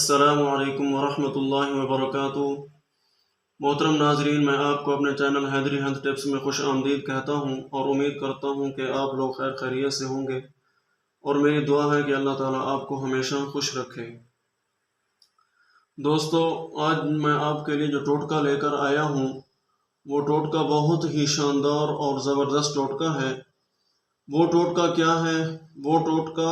السلام علیکم ورحمۃ اللہ وبرکاتہ۔ محترم ناظرین، میں آپ کو اپنے چینل حیدری ہیلتھ ٹپس میں خوش آمدید کہتا ہوں اور امید کرتا ہوں کہ آپ لوگ خیر خیریت سے ہوں گے، اور میری دعا ہے کہ اللہ تعالیٰ آپ کو ہمیشہ خوش رکھے۔ دوستو، آج میں آپ کے لیے جو ٹوٹکا لے کر آیا ہوں وہ ٹوٹکا بہت ہی شاندار اور زبردست ٹوٹکا ہے۔ وہ ٹوٹکا کیا ہے؟ وہ ٹوٹکا،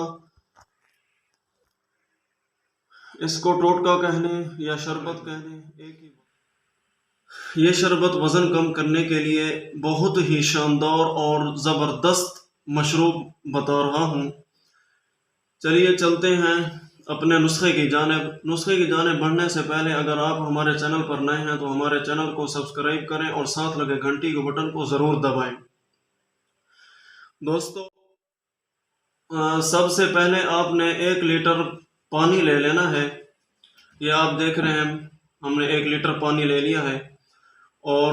اس کو ٹوٹکا کہنے یا شربت کہنے ایک ہی بات۔ یہ شربت وزن کم کرنے کے لیے بہت ہی شاندار اور زبردست مشروب بتا رہا ہوں۔ چلیے چلتے ہیں اپنے نسخے کی جانب بڑھنے سے پہلے اگر آپ ہمارے چینل پر نئے ہیں تو ہمارے چینل کو سبسکرائب کریں اور ساتھ لگے گھنٹی کے بٹن کو ضرور دبائیں۔ دوستو، سب سے پہلے آپ نے 1 لیٹر پانی لے لینا ہے۔ یہ آپ دیکھ رہے ہیں، ہم نے 1 لیٹر پانی لے لیا ہے۔ اور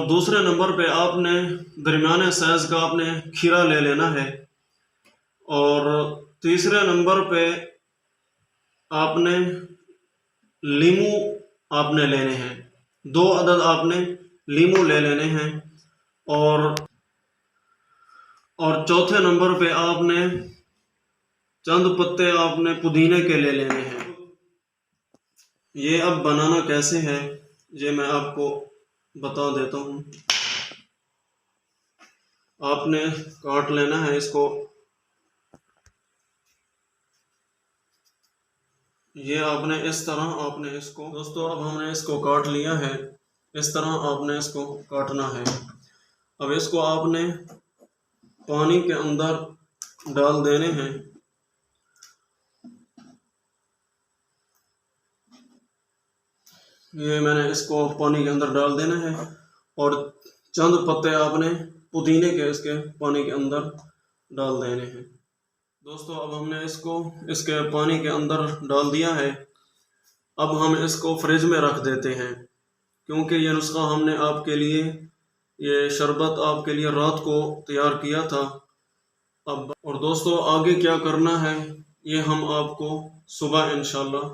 دوسرے نمبر پہ آپ نے درمیانے سائز کا آپ نے کھیرا لے لینا ہے۔ اور تیسرے نمبر پہ آپ نے لیمو آپ نے لینے ہیں، 2 عدد آپ نے لیمو لے لینے ہیں۔ اور چوتھے نمبر پہ آپ نے چند پتے آپ نے پودینے کے لے لینے ہیں۔ یہ اب بنانا کیسے ہے یہ میں آپ کو بتا دیتا ہوں۔ آپ نے کاٹ لینا ہے اس کو، یہ آپ نے اس طرح آپ نے اس کو، دوستو اب ہم نے اس کو کاٹ لیا ہے، اس طرح آپ نے اس کو کاٹنا ہے۔ اب اس کو آپ نے پانی کے اندر ڈال دینے ہیں۔ یہ میں نے اس کو پانی کے اندر ڈال دینا ہے، اور چند پتے آپ نے پودینے کے اس کے پانی کے اندر ڈال دینے ہیں۔ دوستو اب ہم نے اس کے پانی کے اندر ڈال دیا ہے۔ اب ہم اس کو فریج میں رکھ دیتے ہیں، کیونکہ یہ نسخہ ہم نے آپ کے لیے، یہ شربت آپ کے لیے رات کو تیار کیا تھا۔ اور دوستو آگے کیا کرنا ہے یہ ہم آپ کو صبح انشاءاللہ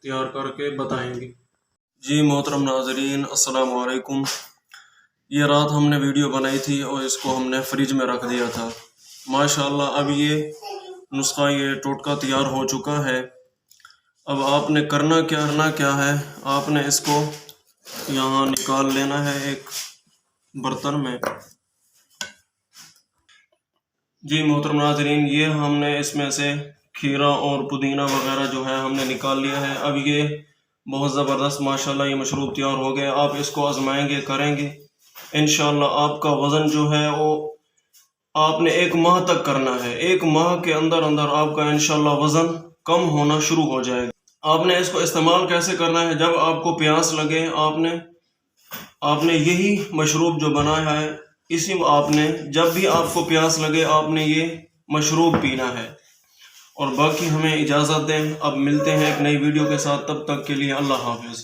تیار کر کے بتائیں گے۔ جی محترم ناظرین، السلام علیکم۔ یہ رات ہم نے ویڈیو بنائی تھی اور اس کو ہم نے فریج میں رکھ دیا تھا۔ ماشاءاللہ اب یہ نسخہ، یہ ٹوٹکا تیار ہو چکا ہے۔ اب آپ نے کرنا کیا ہے، آپ نے اس کو یہاں نکال لینا ہے ایک برتن میں۔ جی محترم ناظرین، یہ ہم نے اس میں سے کھیرا اور پودینہ وغیرہ جو ہے ہم نے نکال لیا ہے۔ اب یہ بہت زبردست ماشاءاللہ یہ مشروب تیار ہو گیا۔ آپ اس کو آزمائیں گے، کریں گے، انشاءاللہ آپ کا وزن جو ہے وہ آپ نے 1 ماہ تک کرنا ہے۔ 1 ماہ کے اندر آپ کا انشاءاللہ وزن کم ہونا شروع ہو جائے گا۔ آپ نے اس کو استعمال کیسے کرنا ہے؟ جب آپ کو پیاس لگے، آپ نے یہی مشروب جو بنایا ہے، اسی آپ نے جب بھی آپ کو پیاس لگے آپ نے یہ مشروب پینا ہے۔ اور باقی ہمیں اجازت دیں، اب ملتے ہیں ایک نئی ویڈیو کے ساتھ، تب تک کے لیے اللہ حافظ۔